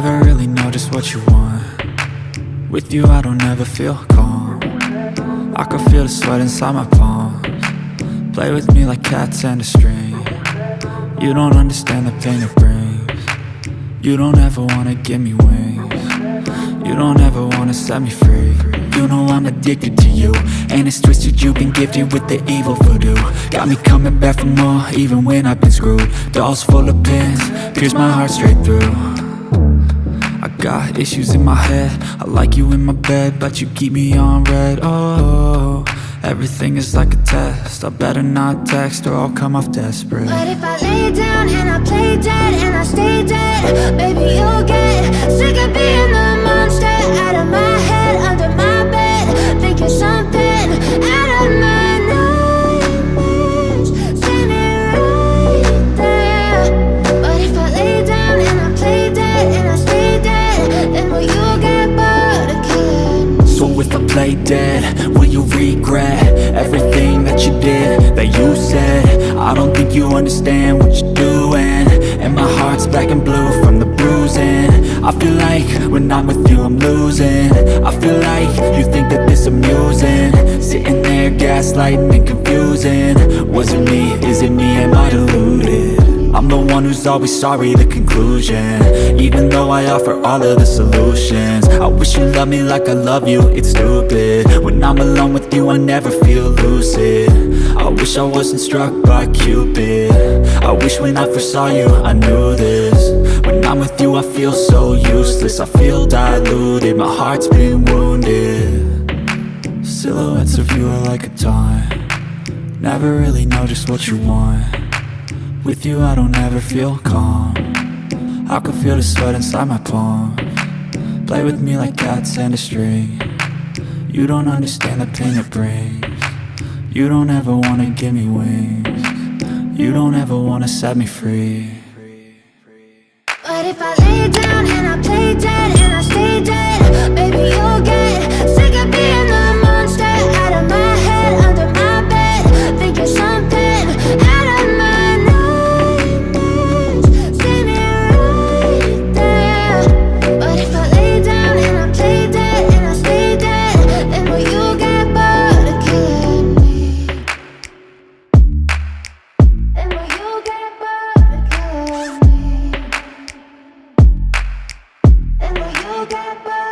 Never really know just what you want. With you I don't ever feel calm. I can feel the sweat inside my palms. Play with me like cats and a string. You don't understand the pain it brings. You don't ever wanna give me wings. You don't ever wanna set me free. You know I'm addicted to you, and it's twisted, you've been gifted with the evil voodoo. Got me coming back for more, even when I've been screwed. Dolls full of pins, pierce my heart straight through. I got issues in my head, I like you in my bed, but you keep me on red. Oh, everything is like a test, I better not text or I'll come off desperate. But if I lay down and I play dead and I stay dead, baby you'll get sick of being the monster out of my head, under my bed, thinking something out of my nightmares, standing right there. But if I lay down and I play dead and I stay dead, then will you get bored of killing me? So if I play dead, will you regret everything that you did, that you said? I don't think you understand what you're doing, and my heart's black and blue from the bruising. I feel like when I'm with you I'm losing. I feel like you think that this amusing, sitting there gaslighting and confusing. Was it me? Is it me? Am I deluded? I'm the one who's always sorry, the conclusion, even though I offer all of the solutions. I wish you loved me like I love you, it's stupid. When I'm alone with you I never feel lucid. I wish I wasn't struck by Cupid. I wish when I first saw you I knew this. When I'm with you I feel so useless, I feel diluted, my heart's been wounded. Silhouettes of you are like a taunt. Never really know just what you want. With you I don't ever feel calm. I can feel the sweat inside my palms. Play with me like cats and a string. You don't understand the pain it brings. You don't ever wanna give me wings. You don't ever wanna set me free. But if I lay down and I play dead and I stay dead, baby you'll get sick of being the monster out of my head, under my bed, thinking something out of my nightmares, standing right there. But if I lay down and I play dead and I stay dead, then will you get bored of killing me? Then will you get bored of killing me? And will you get bored?